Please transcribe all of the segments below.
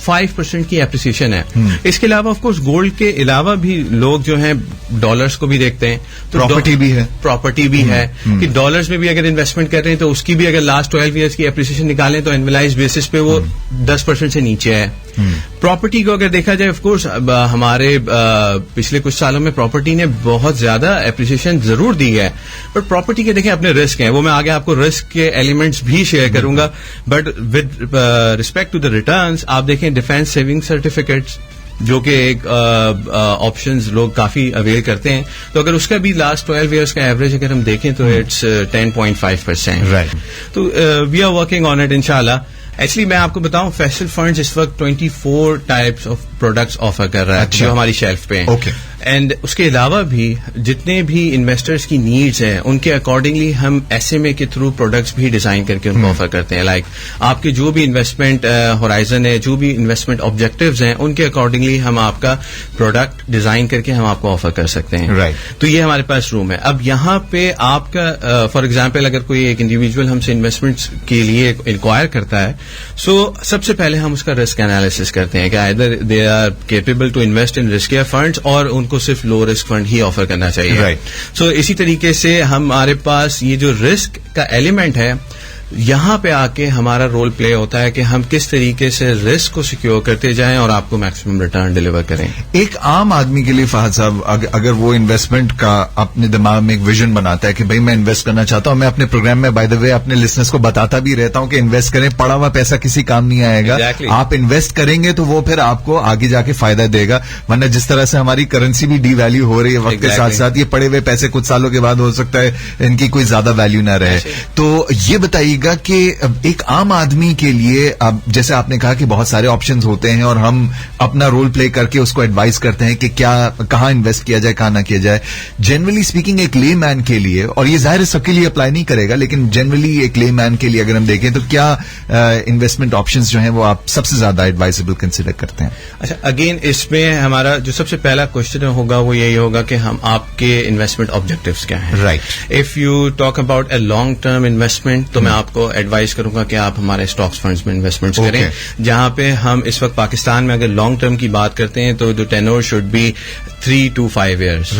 5% کی اپریسیشن ہے. اس کے علاوہ آف کورس گولڈ کے علاوہ بھی لوگ جو ہیں ڈالرز کو بھی دیکھتے ہیں, تو پراپرٹی بھی ہے کہ ڈالرز میں بھی اگر انویسٹمنٹ کر رہے ہیں تو اس کی بھی اگر لاسٹ 12 ایئرس کی اپریسیشن نکالیں تو اینویلائز بیسس پہ وہ 10% سے نیچے ہے. پراپرٹی کو اگر دیکھا جائے آف کورس ہمارے پچھلے کچھ سالوں میں پراپرٹی نے بہت زیادہ اپریسیشن ضرور دی ہے, بٹ پراپرٹی کے دیکھیں اپنے رسک ہیں, وہ میں آگے آپ کو رسک کے ایلیمنٹس بھی شیئر کروں گا. But with respect to the returns آپ دیکھیں ڈیفینس سیونگ سرٹیفکیٹس جو کہ ایک آپشنز لوگ کافی اویل کرتے ہیں, تو اگر اس کا بھی لاسٹ 12 ایئرس کا ایوریج اگر ہم دیکھیں تو اٹس 10.5%. تو we are working on it انشاءاللہ. ایکچولی میں آپ کو بتاؤں فیصل فنڈز اس وقت 24 ٹائپس آف پروڈکٹس آفر کر رہا ہے جو ہماری شیلف پہ ہیں. اینڈ اس کے علاوہ بھی جتنے بھی انویسٹرز کی نیڈز ہیں ان کے اکارڈنگلی ہم ایس ایم اے کے تھرو پروڈکٹس بھی ڈیزائن کر کے ان کو آفر کرتے ہیں. لائک آپ کے جو بھی انویسٹمنٹ ہورائزن ہے, جو بھی انویسٹمنٹ آبجیکٹیوز ہیں, ان کے اکارڈنگلی ہم آپ کا پروڈکٹ ڈیزائن کر کے ہم آپ کو آفر کر سکتے ہیں. تو یہ ہمارے پاس روم ہے. اب یہاں پہ آپ کا فار ایگزامپل اگر کوئی ایک انڈیویجول ہم سے انویسٹمنٹ کے لیے انکوائر کرتا ہے, سو سب سے پہلے ہم اس کا رسک انالیسس کرتے ہیں کہ either they are capable to invest in riskier funds اور ان کو صرف لو رسک فنڈ ہی آفر کرنا چاہیے. سو اسی طریقے سے ہمارے پاس یہ جو رسک کا ایلیمنٹ ہے یہاں پہ آ کے ہمارا رول پلے ہوتا ہے کہ ہم کس طریقے سے رسک کو سیکیور کرتے جائیں اور آپ کو میکسیمم ریٹرن ڈیلیور کریں. ایک عام آدمی کے لیے فہد صاحب اگر وہ انویسٹمنٹ کا اپنے دماغ میں ایک ویژن بناتا ہے کہ بھائی میں انویسٹ کرنا چاہتا ہوں, میں اپنے پروگرام میں بائی دا وے اپنے لسنرز کو بتاتا بھی رہتا ہوں کہ انویسٹ کریں, پڑا ہوا پیسہ کسی کام نہیں آئے گا. آپ انویسٹ کریں گے تو وہ پھر آپ کو آگے جا کے فائدہ دے گا, ورنہ جس طرح سے ہماری کرنسی بھی ڈی ویلیو ہو رہی ہے وقت کے ساتھ ساتھ, یہ پڑے ہوئے پیسے کچھ سالوں کے بعد ہو سکتا ہے ان کی کوئی زیادہ ویلیو نہ رہے. تو یہ بتائیے گا کہ ایک عام آدمی کے لیے اب جیسے آپ نے کہا کہ بہت سارے آپشنز ہوتے ہیں اور ہم اپنا رول پلے کر کے اس کو ایڈوائز کرتے ہیں کہ کہاں انویسٹ کیا جائے کہاں نہ کیا جائے. جنرلی اسپیکنگ ایک لے مین کے لیے, اور یہ ظاہر سب کے لیے اپلائی نہیں کرے گا, لیکن جنرلی ایک لے مین کے لیے اگر ہم دیکھیں تو کیا انویسٹمنٹ آپشنز جو ہیں وہ آپ سب سے زیادہ ایڈوائزبل کنسیڈر کرتے ہیں؟ اچھا, اگین اس میں ہمارا جو سب سے پہلا کوشچن ہوگا وہ یہی ہوگا کہ ہم آپ کے انویسٹمنٹ آبجیکٹیوز کیا ہیں. If you talk about a long term investment تو میں آپ کو ایڈوائز کروں گا کہ آپ ہمارے اسٹاکس فنڈز میں انویسٹمنٹس کریں, جہاں پہ ہم اس وقت پاکستان میں اگر لانگ ٹرم کی بات کرتے ہیں تو جو tenor should be 3 to 5 years.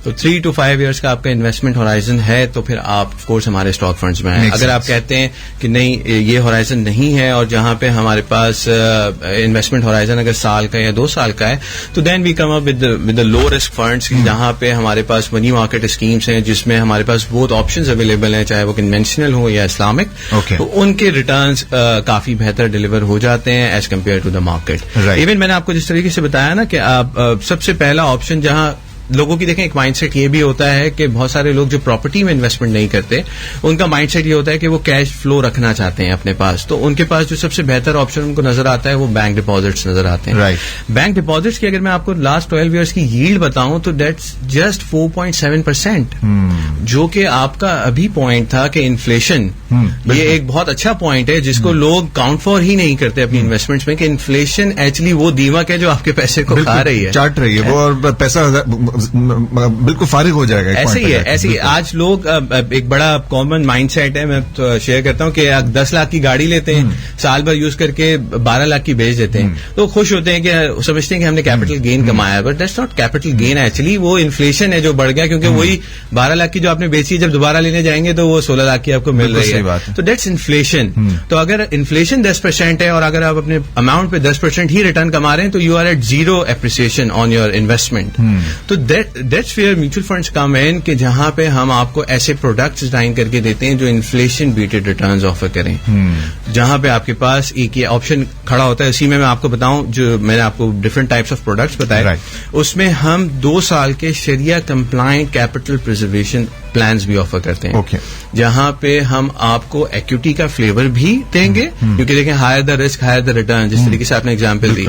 تو 3 to 5 years کا آپ کا انویسٹمنٹ ہورائزن ہے تو پھر آپ آف کورس ہمارے اسٹاک فنڈز میں ہیں. اگر آپ کہتے ہیں کہ نہیں یہ ہورائزن نہیں ہے اور جہاں پہ ہمارے پاس انویسٹمنٹ ہورائزن اگر سال کا یا 2 سال کا ہے تو then we come up with low risk funds, جہاں پہ ہمارے پاس منی مارکیٹ اسکیمس ہیں جس میں ہمارے پاس بہت آپشنز اویلیبل ہیں, چاہے وہ کنونشنل ہو یا اسلامک, تو ان کے ریٹرنس کافی بہتر ڈیلیور ہو جاتے ہیں as compare to the market. Even میں نے آپ کو جس طریقے سے بتایا نا کہ آپ سب سے پہلا آپشن جہاں لوگوں کی دیکھیں ایک مائنڈ سیٹ یہ بھی ہوتا ہے کہ بہت سارے لوگ جو پراپرٹی میں انویسٹمنٹ نہیں کرتے ان کا مائنڈ سیٹ یہ ہوتا ہے کہ وہ کیش فلو رکھنا چاہتے ہیں اپنے پاس, تو ان کے پاس جو سب سے بہتر آپشن ان کو نظر آتا ہے وہ بینک ڈپازٹس نظر آتے ہیں. بینک ڈپازٹس کی اگر میں آپ کو لاسٹ 12 ایئرس کی ییلڈ بتاؤں تو دیٹس جسٹ 4.7%, جو کہ آپ کا ابھی پوائنٹ تھا کہ انفلیشن یہ ایک بہت اچھا پوائنٹ ہے جس کو لوگ کاؤنٹ فار ہی نہیں کرتے اپنی انویسٹمنٹس میں, کہ انفلیشن ایکچولی وہ دیمک ہے جو آپ کے پیسے کو کھا رہی ہے, چاٹ رہی ہے وہ, اور پیسہ بالکل فارغ ہو جائے گا. ایسے ہی ہے, ایسے ہی آج لوگ ایک بڑا کامن مائنڈ سیٹ ہے, میں شیئر کرتا ہوں کہ 10 لاکھ کی گاڑی لیتے ہیں, سال بھر یوز کر کے 12 لاکھ کی بیچ دیتے ہیں, تو خوش ہوتے ہیں کہ سمجھتے ہیں کہ ہم نے کیپٹل گین کمایا, but that's not capital gain, actually وہ انفلیشن ہے جو بڑھ گیا, کیونکہ وہی 12 لاکھ کی جو آپ نے بیچی جب دوبارہ لینے جائیں گے تو وہ 16 لاکھ کی آپ کو مل رہی ہے, تو دیٹس انفلیشن. تو اگر انفلیشن 10% ہے اور اگر آپ اپنے اماؤنٹ پہ 10% ہی ریٹرن کما رہے ہیں تو you are at zero appreciation on your investment. تو that's where mutual funds come in, کہ جہاں پہ ہم آپ کو ایسے پروڈکٹس ڈیزائن کر کے دیتے ہیں جو انفلیشن بیٹڈ ریٹرنز آفر کریں, جہاں پہ آپ کے پاس ایک یہ آپشن کھڑا ہوتا ہے. اسی میں آپ کو بتاؤں جو میں نے آپ کو ڈفرنٹ ٹائپس آف پروڈکٹس بتائے, اس میں ہم 2 سال کے شریعہ کمپلائنٹ کیپٹل پرزرویشن پلانز بھی آفر کرتے ہیں, جہاں پہ ہم آپ کو ایکوٹی کا فلیور بھی دیں گے, کیونکہ دیکھیں higher the risk higher the return, جس طریقے سے آپ نے ایگزامپل دی,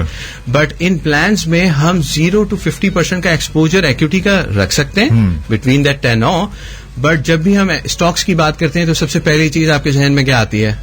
بٹ ان پلانز میں ہم 0 to 50% کا ایکسپوجر ایکوٹی کا رکھ سکتے ہیں بٹوین دیٹ 10 اور. بٹ جب بھی ہم اسٹاکس کی بات کرتے ہیں تو سب سے پہلی چیز آپ کے ذہن میں کیا آتی ہے؟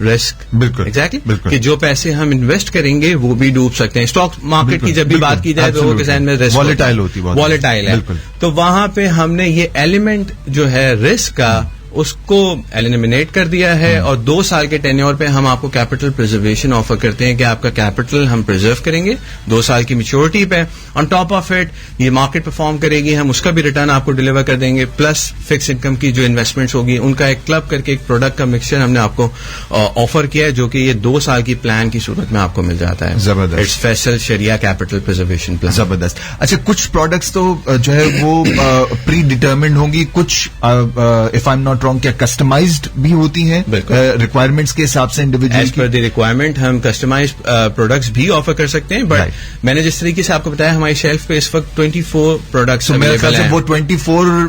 رسک. بالکل ایگزیکٹلی, کہ جو پیسے ہم انویسٹ کریں گے وہ بھی ڈوب سکتے ہیں. اسٹاک مارکیٹ کی جب بھی بات کی جائے تو وہ کے ذہن میں رسک والیٹائل ہوتی ہے, والیٹائل ہے, تو وہاں پہ ہم نے یہ ایلیمنٹ جو ہے رسک کا اس کو ایلیمنیٹ کر دیا ہے اور 2 سال کے ٹینیور پہ ہم آپ کو کیپٹل پرزرویشن آفر کرتے ہیں کہ آپ کا کیپٹل ہم پرزرو کریں گے 2 سال کی میچورٹی پہ. آن ٹاپ آف اٹ یہ مارکیٹ پرفارم کرے گی, ہم اس کا بھی ریٹرن آپ کو ڈلیور کر دیں گے, پلس فکس انکم کی جو انویسٹمنٹس ہوگی ان کا ایک کلب کر کے ایک پروڈکٹ کا مکسچر ہم نے آپ کو آفر کیا ہے, جو کہ یہ 2 سال کی پلان کی صورت میں آپ کو مل جاتا ہے. زبردست. It's Faysal Shariah capital preservation plan. زبردست. اچھا, کچھ پروڈکٹس تو جو ہے وہ پری ڈیٹرمنڈ ہوں گی, کچھ if I am not wrong کیا کسٹمائزڈ بھی ہوتی ہیں ریکوائرمنٹس کے حساب سے individual as per the requirement ہم کسٹمائز پروڈکٹس بھی آفر کر سکتے ہیں. بٹ میں نے جس طریقے سے آپ کو بتایا ہماری شیلف پہ اس وقت 24 پروڈکٹس اویلیبل ہیں. وہ 24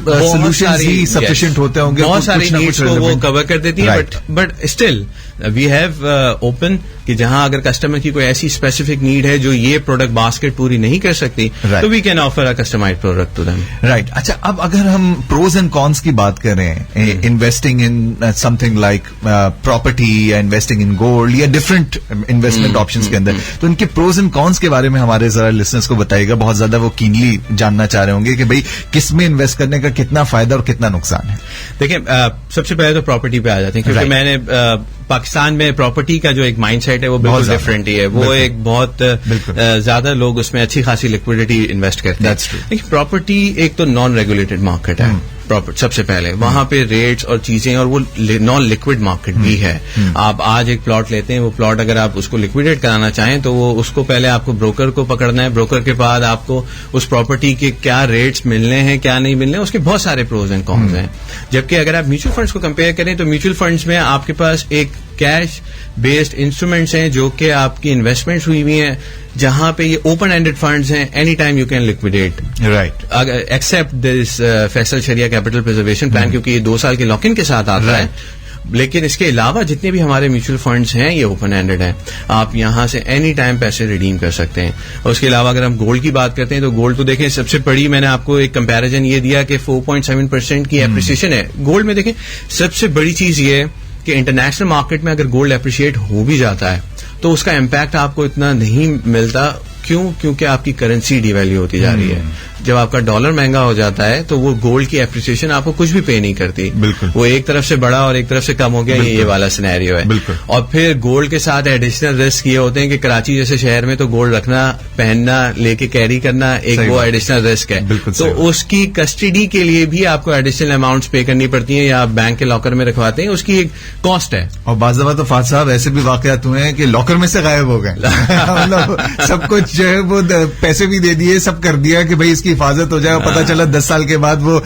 سولوشنز ہی سفیشینٹ ہوتے ہوں گے, بہت ساری نیڈس کو وہ کور کر دیتی ہیں. But still we have open کہ جہاں اگر کسٹمر کی کوئی ایسی اسپیسیفک نیڈ ہے جو یہ پروڈکٹ باسکٹ پوری نہیں کر سکتی تو we can offer a customized product to them. Right. اچھا, اب اگر ہم پروز اینڈ کونس کی بات کریں, investing in some thing like property یا انویسٹنگ ان گولڈ یا ڈفرنٹ انویسٹمنٹ آپشنز کے اندر, تو ان کے پروز اینڈ کونس کے بارے میں ہمارے ذرا لسنرز کو بتائیے گا. بہت زیادہ وہ کینلی جاننا چاہ رہے ہوں گے کہ بھائی کس میں انویسٹ کرنے کا کتنا فائدہ اور کتنا نقصان ہے. دیکھیں, سب سے پہلے تو پراپرٹی پہ آ جاتے ہیں, کیونکہ میں نے پاکستان میں پراپرٹی کا جو ایک مائنڈ سیٹ ہے وہ بالکل ڈفرینٹ ہی ہے. وہ ایک بہت زیادہ لوگ اس میں اچھی خاصی لکوڈیٹی انویسٹ کرتے ہیں. لیکن پراپرٹی ایک تو نان ریگولیٹڈ مارکیٹ ہے. سب سے پہلے وہاں پہ ریٹس اور چیزیں, اور وہ نان لکوڈ مارکیٹ بھی ہے. آپ آج ایک پلاٹ لیتے ہیں, وہ پلاٹ اگر آپ اس کو لکویڈیٹ کرانا چاہیں تو وہ اس کو پہلے آپ کو بروکر کو پکڑنا ہے, بروکر کے بعد آپ کو اس پراپرٹی کے کیا ریٹس ملنے ہیں کیا نہیں ملنے, اس کے بہت سارے پروز اینڈ کونز ہیں. جبکہ اگر آپ میوچل فنڈس کو کمپیئر کریں تو میوچل فنڈس میں آپ کے پاس ایک کیش بیسڈ انسٹرومینٹس ہیں جو کہ آپ کی انویسٹمنٹس ہوئی ہوئی ہیں, جہاں پہ یہ اوپن اینڈیڈ فنڈز ہیں, any time you can liquidate. Right. Except this Faysal Shariah capital preservation plan, کیونکہ یہ 2 سال کے لاک ان کے ساتھ آتا ہے. لیکن اس کے علاوہ جتنے بھی ہمارے میوچل فنڈز ہیں یہ اوپن اینڈیڈ ہیں, آپ یہاں سے اینی ٹائم پیسے ریڈیم کر سکتے ہیں. اور اس کے علاوہ اگر ہم گولڈ کی بات کرتے ہیں تو گولڈ تو دیکھیں سب سے بڑی, میں نے آپ کو ایک کمپیریزن یہ دیا کہ 4.7% کی اپریسیشن ہے گولڈ میں. دیکھیں سب سے بڑی چیز یہ ہے کہ انٹرنیشنل مارکیٹ میں اگر گولڈ اپریشیٹ ہو بھی جاتا ہے تو اس کا امپیکٹ آپ کو اتنا نہیں ملتا. کیونکہ آپ کی کرنسی ڈی ویلیو ہوتی جا رہی ہے. جب آپ کا ڈالر مہنگا ہو جاتا ہے تو وہ گولڈ کی اپریسیشن آپ کو کچھ بھی پے نہیں کرتی. بالکل. وہ ایک طرف سے بڑا اور ایک طرف سے کم ہو گیا, یہ والا سینیریو ہے. بالکل. اور پھر گولڈ کے ساتھ ایڈیشنل رسک یہ ہوتے ہیں کہ کراچی جیسے شہر میں تو گولڈ رکھنا, پہننا, لے کے کیری کرنا ایک وہ ایڈیشنل رسک ہے. تو اس کی کسٹڈی کے لیے بھی آپ کو ایڈیشنل اماؤنٹس پے کرنی پڑتی ہیں, یا آپ بینک کے لاکر میں رکھواتے ہیں, اس کی ایک کاسٹ ہے. اور بعض دفعہ تو فاض صاحب ایسے بھی واقعات ہوئے ہیں کہ لاکر میں سے غائب ہو گئے, سب کچھ جو ہے وہ پیسے بھی دے دیے, سب کر دیا کہ بھائی اس کی حفاظت ہو جائے, پتا چلا 10 سال کے بعد وہ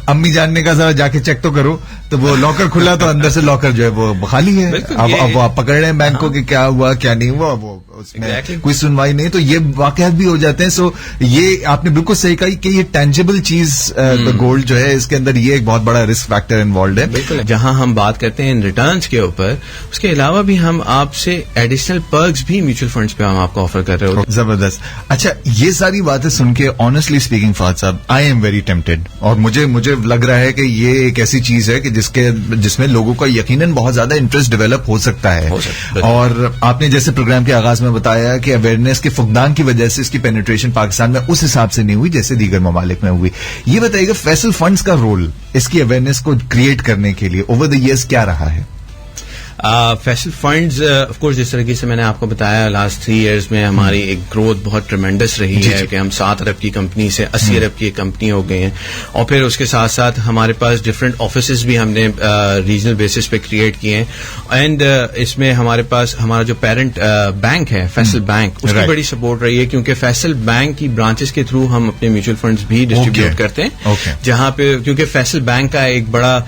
امی جان نے کہا ذرا جا کے چیک تو کرو, تو وہ لاکر کھلا تو اندر سے لاکر جو ہے وہ خالی ہے. اب وہ آپ پکڑ رہے ہیں بینک کو کہ کیا ہوا کیا نہیں ہوا, وہ اس میں کوئی سنوائی نہیں. تو یہ واقعات بھی ہو جاتے ہیں. سو یہ آپ نے بالکل صحیح کہا کہ یہ ٹینجیبل چیز گولڈ جو ہے اس کے اندر یہ ایک بہت بڑا رسک فیکٹر انوالوڈ ہے. بالکل. جہاں ہم بات کرتے ہیں ریٹرنز کے اوپر, اس کے علاوہ بھی ہم آپ سے ایڈیشنل پرکس بھی میوچل فنڈز پہ ہم آپ کو آفر کر رہے ہوتے ہیں. زبردست. اچھا, یہ ساری باتیں سن کے آنیسٹلی اسپیکنگ فہد صاحب آئی ایم ویری ٹیمپٹڈ, اور مجھے لگ رہا ہے کہ یہ ایک ایسی چیز ہے کہ جس میں لوگوں کا یقیناً بہت زیادہ انٹرسٹ ڈیولپ ہو سکتا ہے. اور آپ نے جیسے پروگرام کے آغاز میں بتایا کہ اویئرنیس کے فقدان کی وجہ سے اس کی پینیٹریشن پاکستان میں اس حساب سے نہیں ہوئی جیسے دیگر ممالک میں ہوئی. یہ بتائیے گا فیصل فنڈز کا رول اس کی اویئرنیس کو کریٹ کرنے کے لیے اوور دا ایئرز کیا رہا ہے؟ فیصل فنڈز آف کورس جس طریقے سے میں نے آپ کو بتایا لاسٹ 3 ایئرز میں ہماری ایک گروتھ بہت ٹریمینڈس رہی ہے کہ ہم 7 ارب کی کمپنی سے 80 ارب کی ایک کمپنی ہو گئی ہیں. اور پھر اس کے ساتھ ساتھ ہمارے پاس ڈفرینٹ آفیسز بھی ہم نے ریجنل بیسس پہ کریٹ کیے ہیں. اینڈ اس میں ہمارے پاس ہمارا جو پیرنٹ بینک ہے فیصل بینک, اس کی بڑی سپورٹ رہی ہے, کیونکہ فیصل بینک کی برانچز کے تھرو ہم اپنے میوچل فنڈز بھی ڈسٹریبیوٹ کرتے ہیں. جہاں پہ کیونکہ فیصل بینک کا ایک بڑا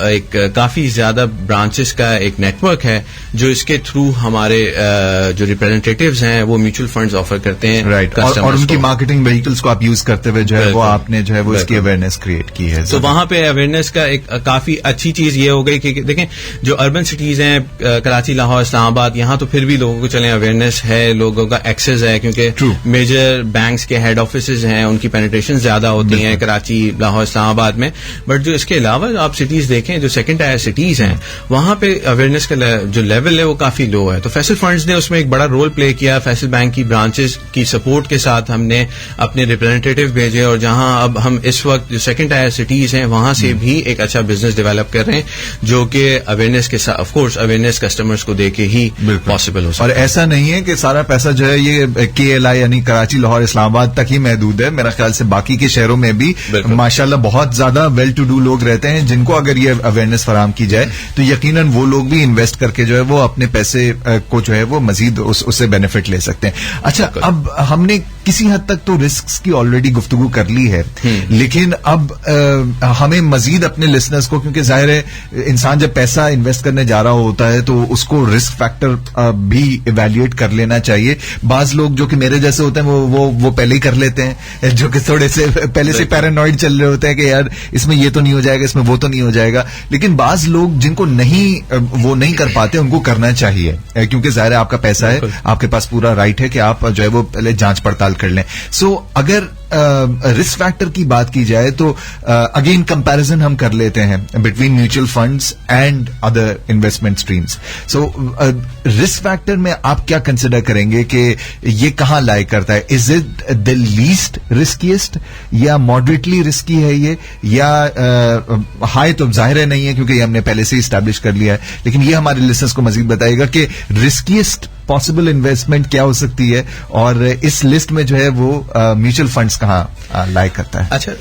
ایک کافی زیادہ برانچز کا ایک نیٹورک ہے جو اس کے تھرو ہمارے جو ریپرزینٹیٹیوز ہیں وہ میوچل فنڈز آفر کرتے ہیں. رائٹ. اور ان کی مارکیٹنگ وہیکلس کو آپ یوز کرتے ہوئے جو ہے وہ آپ نے جو ہے وہ اس کی اویئرنیس کریٹ کی ہے. تو وہاں پہ اویئرنیس کا ایک کافی اچھی چیز یہ ہو گئی کہ دیکھیں جو اربن سٹیز ہیں کراچی, لاہور, اسلام آباد, یہاں تو پھر بھی لوگوں کو چلیں اویئرنیس ہے, لوگوں کا ایکسیس ہے, کیونکہ میجر بینکس کے ہیڈ آفیسز ہیں, ان کی پینیٹریشن زیادہ ہوتی ہیں کراچی, لاہور, اسلام آباد میں. بٹ جو اس کے علاوہ آپ سٹیز دیکھیں جو سیکنڈ ٹائر سٹیز ہیں وہاں پہ اویئرنیس کا جو لیول ہے وہ کافی لو ہے. تو فیصل فنڈز نے اس میں ایک بڑا رول پلے کیا. فیصل بینک کی برانچز کی سپورٹ کے ساتھ ہم نے اپنے ریپرزینٹیٹیو بھیجے, اور جہاں اب ہم اس وقت جو سیکنڈ ٹائر سٹیز ہیں وہاں سے بھی ایک اچھا بزنس ڈیولپ کر رہے ہیں, جو کہ اویئرنیس کے ساتھ آف کورس اویئرنیس کسٹمرز کو دے کے ہی پاسبل ہو سکتا ہے. اور ایسا نہیں ہے کہ سارا پیسہ جو ہے یہ KLI یعنی کراچی, لاہور, اسلام آباد تک ہی محدود ہے. میرا خیال سے باقی کے شہروں میں بھی ماشاءاللہ بہت زیادہ ویل ٹو ڈو لوگ رہتے ہیں جن کو اگر یہ اویئرنیس فراہم کی جائے تو یقیناً وہ لوگ بھی انویسٹ کر کے جو ہے وہ اپنے پیسے کو جو ہے وہ مزید اس سے بینیفٹ لے سکتے ہیں. اچھا, اب ہم نے کسی حد تک تو رسکس کی آلریڈی گفتگو کر لی ہے, لیکن اب ہمیں مزید اپنے لسنرز کو, کیونکہ ظاہر ہے انسان جب پیسہ انویسٹ کرنے جا رہا ہوتا ہے تو اس کو رسک فیکٹر بھی ایویلویٹ کر لینا چاہیے. بعض لوگ جو کہ میرے جیسے ہوتے ہیں وہ پہلے ہی کر لیتے ہیں, جو کہ تھوڑے سے پہلے سے پیرانوئڈ چل رہے ہوتے ہیں کہ یار اس میں یہ تو نہیں ہو جائے گا, اس میں وہ تو نہیں ہو جائے گا. لیکن بعض لوگ جن کو وہ نہیں کر پاتے ان کو کرنا چاہیے, کیونکہ ظاہر ہے آپ کا پیسہ ہے, آپ کے پاس پورا رائٹ ہے کہ آپ جو ہے وہ پہلے جانچ پڑتال کر لیں. سو اگر رسک فیکٹر کی بات کی جائے تو اگین کمپیرزن ہم کر لیتے ہیں between mutual funds and other investment streams. So risk factor میں آپ کیا کنسیڈر کریں گے کہ یہ کہاں لائے کرتا ہے؟ از اٹ دا لیسٹ رسکیسٹ یا ماڈریٹلی رسکی ہے یہ, یا ہائی تو ظاہر ہے نہیں ہے کیونکہ یہ ہم نے پہلے سے ہی اسٹیبلش کر لیا ہے, لیکن یہ ہمارے لسنرز کو مزید بتائے گا کہ رسکیسٹ پاسبل انویسٹمنٹ کیا ہو سکتی ہے, اور اس لسٹ میں جو ہے وہ میوچل فنڈز کہاں لائے کرتا ہے. اچھا,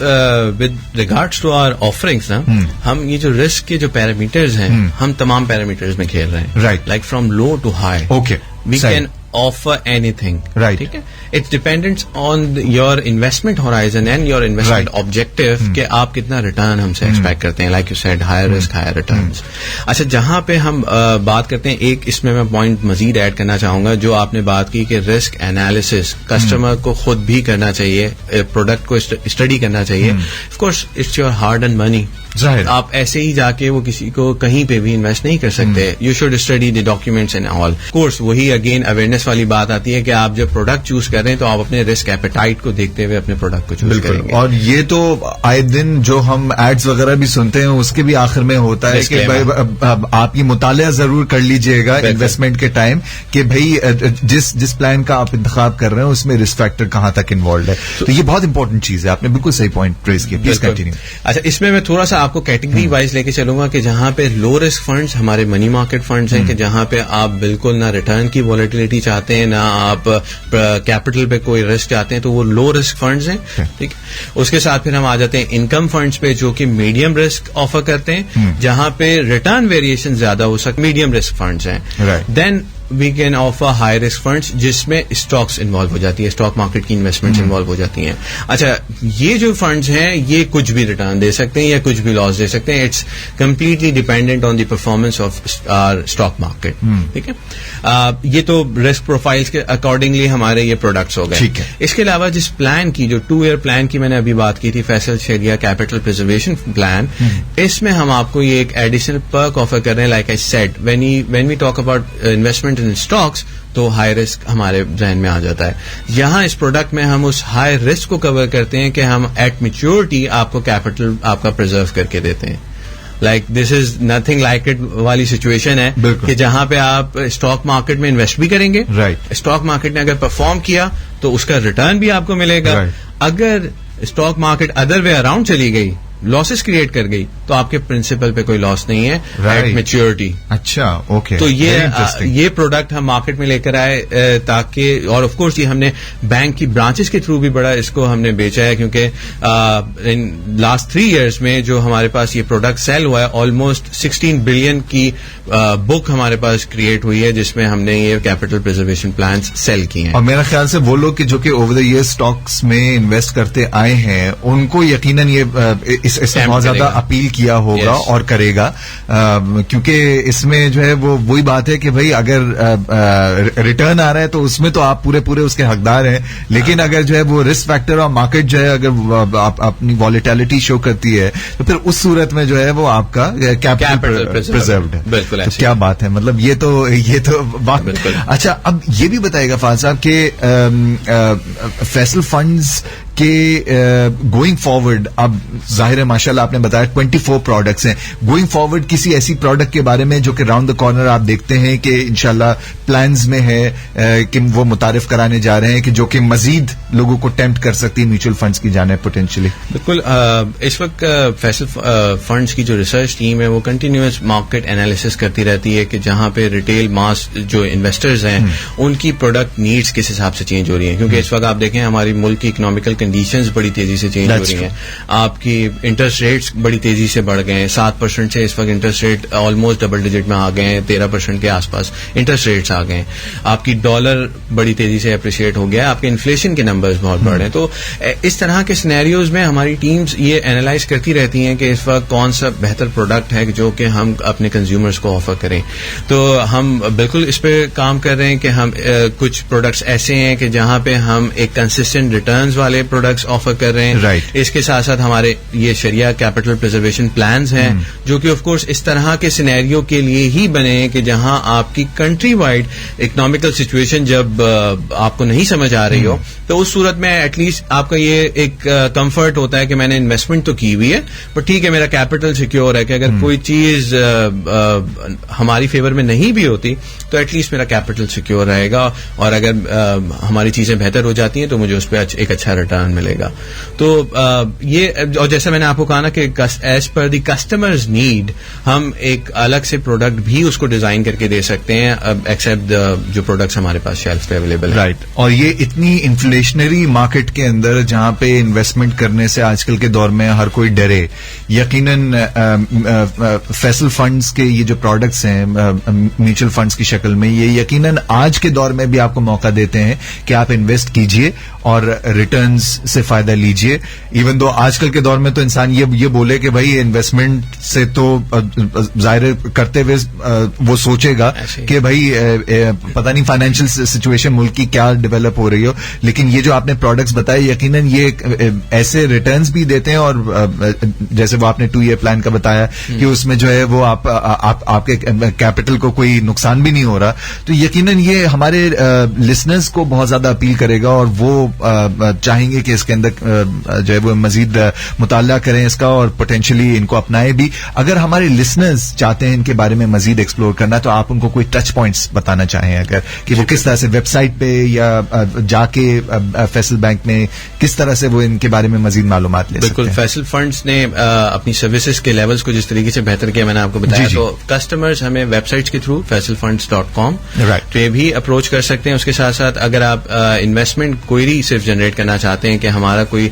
with regards to our offerings نا, ہم یہ جو رسک کے جو پیرامیٹرز ہیں ہم تمام پیرامیٹرز میں کھیل رہے ہیں, right, like from low to high. Okay, we can offer anything, right? ٹھیک ہے, it depends on your investment horizon and your investment objective کہ آپ کتنا ریٹرن ہم سے ایکسپیکٹ کرتے ہیں. like you said, higher risk, higher returns. اچھا, جہاں پہ ہم بات کرتے ہیں, ایک اس میں پوائنٹ مزید ایڈ کرنا چاہوں گا, جو آپ نے بات کی کہ رسک انالیسس کسٹمر کو خود بھی کرنا چاہیے, پروڈکٹ کو اسٹڈی کرنا چاہیے. Of course it's your hard earned money, آپ ایسے ہی جا کے وہ کسی کو کہیں پہ بھی انویسٹ نہیں کر سکتے. You should study the documents and all. Course وہی اگین اویئرنیس والی بات آتی ہے کہ آپ جب پروڈکٹ چوز کر رہے ہیں تو آپ اپنے رسک ایپیٹائٹ کو دیکھتے ہوئے اپنے پروڈکٹ کو چوز کریں گے. اور یہ تو آئے دن جو ہم ایڈز وغیرہ بھی سنتے ہیں اس کے بھی آخر میں ہوتا ہے کہ آپ یہ مطالعہ ضرور کر لیجئے گا انویسٹمنٹ کے ٹائم کہ بھائی جس پلان کا آپ انتخاب کر رہے ہیں اس میں رسک فیکٹر کہاں تک انوالوڈ ہے. تو یہ بہت امپورٹنٹ چیز ہے, آپ نے بالکل صحیح پوائنٹ ریز کیا. Please continue. اچھا, اس میں تھوڑا سا آپ کو کیٹیگری وائز لے کے چلوں گا کہ جہاں پہ لو رسک فنڈز ہمارے منی مارکیٹ فنڈز ہیں, کہ جہاں پہ آپ بالکل نہ ریٹرن کی ولیٹیلٹی چاہتے ہیں, نہ آپ کیپٹل پہ کوئی رسک چاہتے ہیں, تو وہ لو رسک فنڈز ہیں. ٹھیک, اس کے ساتھ پھر ہم آ جاتے ہیں انکم فنڈز پہ, جو کہ میڈیم رسک آفر کرتے ہیں, جہاں پہ ریٹرن ویریشن زیادہ ہو سکتے, میڈیم رسک فنڈز ہیں. Then we can offer high risk funds جس میں اسٹاکس انوالو ہو جاتی ہے, اسٹاک مارکیٹ کی انویسٹمنٹ انوالو ہو جاتی ہیں. اچھا, یہ جو فنڈز ہیں یہ کچھ بھی ریٹرن دے سکتے ہیں یا کچھ بھی لاس دے سکتے ہیں. It's completely dependent on the performance of stock market. ٹھیک ہے, یہ تو رسک پروفائلس کے اکارڈنگلی ہمارے یہ پروڈکٹس ہو گئے. اس کے علاوہ جس پلان کی, جو 2 ایئر پلان کی میں نے ابھی بات کی تھی, Faisal Shreya capital preservation plan, اس میں ہم آپ کو یہ ایک ایڈیشنل پرک آفر کر رہے ہیں. Like I said, when we talk about investment in stocks تو ہائی رسک ہمارے ذہن میں آ جاتا ہے. یہاں اس پروڈکٹ میں ہم اس ہائی رسک کو کور کرتے ہیں کہ ہم ایٹ میچیورٹی آپ کو کیپٹل آپ کا پرزرو کر کے دیتے ہیں. Like this is nothing like it والی سچویشن ہے کہ جہاں پہ آپ اسٹاک مارکیٹ میں انویسٹ بھی کریں گے, اسٹاک مارکیٹ نے اگر پرفارم کیا تو اس کا ریٹرن بھی آپ کو ملے گا. اگر stock market other way around چلی گئی, لاسز کریٹ کر گئی, تو آپ کے پرنسپل پہ کوئی لاس نہیں ہے ایٹ میچیورٹی. اچھا, اوکے. تو یہ پروڈکٹ ہم مارکیٹ میں لے کر آئے تاکہ, اور آف کورس یہ ہم نے بینک کی برانچز کے تھرو بھی بڑا اس کو ہم نے بیچا ہے, کیونکہ ان لاسٹ 3 ایئرس میں جو ہمارے پاس یہ پروڈکٹ سیل ہوا ہے, آلموسٹ 16 بلین کی بک ہمارے پاس کریٹ ہوئی ہے جس میں ہم نے یہ کیپٹل پرزرویشن پلانس سیل کیے ہیں. اور میرا خیال سے وہ لوگ جو کہ اوور دا ایئر اسٹاکس میں انویسٹ کرتے آئے ہیں ان کو یقیناً یہ اس میں بہت زیادہ اپیل کیا ہوگا اور کرے گا, کیونکہ اس میں جو ہے وہ وہی بات ہے کہ بھائی اگر ریٹرن آ رہا ہے تو اس میں تو آپ پورے اس کے حقدار ہیں, لیکن اگر جو ہے وہ رسک فیکٹر اور مارکیٹ جو ہے اگر اپنی والیٹیلٹی شو کرتی ہے تو پھر اس صورت میں جو ہے وہ آپ کا کیپٹل پرزروڈ ہے. بالکل, کیا بات ہے, مطلب یہ تو بات. اچھا, اب یہ بھی بتائیے گا فاضل صاحب کہ فیصل فنڈز کہ گوئنگ فارورڈ اب ظاہر ہے ماشاءاللہ آپ نے بتایا 24 پروڈکٹس ہیں, گوئنگ فارورڈ کسی ایسی پروڈکٹ کے بارے میں جو کہ راؤنڈ دا کارنر آپ دیکھتے ہیں کہ انشاءاللہ پلانز میں ہے کہ وہ متعارف کرانے جا رہے ہیں کہ جو کہ مزید لوگوں کو ٹیمپٹ کر سکتی ہے میوچل فنڈز کی جانب پوٹینشلی؟ بالکل. اس وقت فیصل فنڈز کی جو ریسرچ ٹیم ہے وہ کنٹینیوس مارکیٹ انالیسس کرتی رہتی ہے کہ جہاں پہ ریٹیل ماس جو انویسٹرز ہیں ان کی پروڈکٹ نیڈس کس حساب سے چینج ہو رہی ہیں, کیونکہ اس وقت آپ دیکھیں ہماری ملک کی اکنامیکل کنڈیشنز بڑی تیزی سے چینج ہو رہی ہیں. آپ کی انٹرسٹ ریٹس بڑی تیزی سے بڑھ گئے ہیں, 7% سے اس وقت interest rate almost double digit میں آ گئے ہیں, 13% کے آس پاس انٹرسٹ ریٹس آ گئے ہیں. آپ کی ڈالر بڑی تیزی سے اپریشیٹ ہو گیا ہے, آپ کے انفلیشن کے نمبرز بہت بڑھ رہے ہیں. تو اس طرح کے سینیریوز میں ہماری ٹیمز یہ اینالائز کرتی رہتی ہیں کہ اس وقت کون سا بہتر پروڈکٹ ہے جو کہ ہم اپنے کنزیومرز کو آفر کریں. تو ہم بالکل اس پہ کام کر رہے ہیں کہ ہم کچھ پروڈکٹس ایسے ہیں کہ جہاں پہ ہم ایک کنسسٹنٹ ریٹرنز والے پروڈکٹس آفر کر رہے ہیں. اس کے ساتھ ساتھ ہمارے یہ شریعہ کیپٹل پریزرویشن پلانز ہیں جو کہ آف کورس اس طرح کے سینیریو کے لیے ہی بنے ہیں کہ جہاں آپ کی کنٹری وائڈ اکنامیکل سچویشن جب آپ کو نہیں سمجھ آ رہی ہو تو اس صورت میں ایٹ لیسٹ آپ کا یہ ایک کمفرٹ ہوتا ہے کہ میں نے انویسٹمنٹ تو کی ہوئی ہے پر ٹھیک ہے میرا کیپٹل سیکیور ہے کہ اگر کوئی چیز ہماری فیور میں نہیں بھی ہوتی تو ایٹ لیسٹ میرا کیپٹل سیکیور رہے گا, اور اگر ہماری چیزیں بہتر ہو جاتی ہیں تو مجھے اس پہ ایک اچھا ریٹرن ملے گا. تو یہ, اور جیسا میں نے آپ کو کہا نا کہ as per the customers need ہم ایک الگ سے پروڈکٹ بھی اس کو ڈیزائن کر کے دے سکتے ہیں ایکسپٹ جو پروڈکٹس ہمارے پاس شیلف پہ اویلیبل ہیں. رائٹ. اور یہ اتنی انفلیشنری مارکیٹ کے اندر جہاں پہ انویسٹمنٹ کرنے سے آج کل کے دور میں ہر کوئی ڈرے, یقیناً فیصل فنڈز کے یہ جو پروڈکٹس ہیں میوچل فنڈز کی شکل میں یہ یقیناً آج کے دور میں بھی آپ کو موقع دیتے ہیں کہ آپ انویسٹ کیجئے اور ریٹرنز سے فائدہ لیجئے. ایون دو آج کل کے دور میں تو انسان یہ بولے کہ بھائی انویسٹمنٹ سے تو ظاہر کرتے ہوئے وہ سوچے گا کہ بھائی پتہ نہیں فائنینشیل سچویشن ملک کی کیا ڈیولپ ہو رہی ہو, لیکن یہ جو آپ نے پروڈکٹس بتائے یقیناً یہ ایسے ریٹرنز بھی دیتے ہیں, اور جیسے وہ آپ نے 2 year پلان کا بتایا کہ اس میں جو ہے وہ آپ کے کیپٹل کو کوئی نقصان بھی نہیں ہو رہا. تو یقیناً یہ ہمارے لسنرز کو بہت زیادہ اپیل کرے گا اور وہ چاہیں گے کہ اس کے اندر جو ہے وہ مزید مطالعہ کریں اس کا اور پوٹینشلی ان کو اپنائیں بھی. اگر ہمارے لسنرز چاہتے ہیں ان کے بارے میں مزید ایکسپلور کرنا تو آپ ان کو کوئی ٹچ پوائنٹس بتانا چاہیں اگر کہ وہ کس طرح سے ویب سائٹ پہ یا جا کے فیصل بینک میں کس طرح سے وہ ان کے بارے میں مزید معلومات لے سکتے ہیں. بالکل. فیصل فنڈز نے اپنی سروسز کے لیولز کو جس طریقے سے بہتر کیا میں نے آپ کو بتایا. تو کسٹمرز ہمیں ویب سائٹس کے تھرو faisalfunds.com تو یہ بھی اپروچ کر سکتے ہیں. اس کے ساتھ ساتھ اگر آپ انویسٹمنٹ کوئری صرف جنریٹ کرنا چاہتے ہیں کہ ہمارا کوئی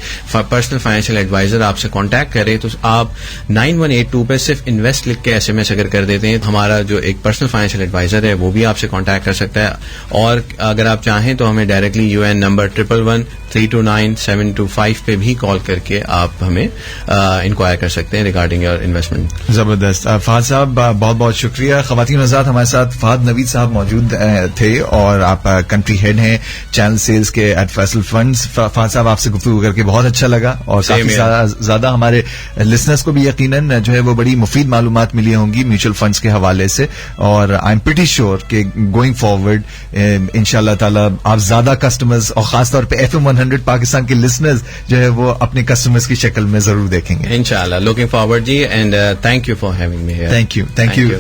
پرسنل فائنینشیل ایڈوائزر آپ سے کانٹیکٹ کرے تو آپ 9182 پہ صرف انویسٹ لکھ کے SMS اگر کر دیتے ہیں ہمارا جو ایک پرسنل فائنینشیل ایڈوائزر ہے وہ بھی آپ سے کانٹیکٹ کر سکتا ہے. اور اگر آپ چاہیں تو ہمیں ڈائریکٹلی UN نمبر 111329725 پہ بھی کال کر کے آپ ہمیں انکوائر کر سکتے ہیں ریگارڈنگ یور انویسٹمنٹ. زبردست. فہد صاحب بہت بہت شکریہ. خواتین حضرات ہمارے ساتھ فہد نوید صاحب موجود تھے اور آپ کنٹری ہیڈ ہیں چینل سیلز کے ایٹ فیصل فنڈز. فہد صاحب آپ سے گفتگو کر کے بہت اچھا لگا اور کافی زیادہ ہمارے لسنرز کو بھی یقیناً جو ہے وہ بڑی مفید معلومات ملی ہوں گی میوچل فنڈز کے حوالے سے, اور آئی ایم پریٹی شیور کہ گوئنگ فارورڈ انشاءاللہ تعالی آپ زیادہ کسٹمرز اور خاص طور پہ FM 100 پاکستان کے لسنرز جو ہے وہ اپنے کسٹمرز کی شکل میں ضرور دیکھیں گے انشاءاللہ. لوکنگ فارورڈ جی, and thank you for having me here. Thank you.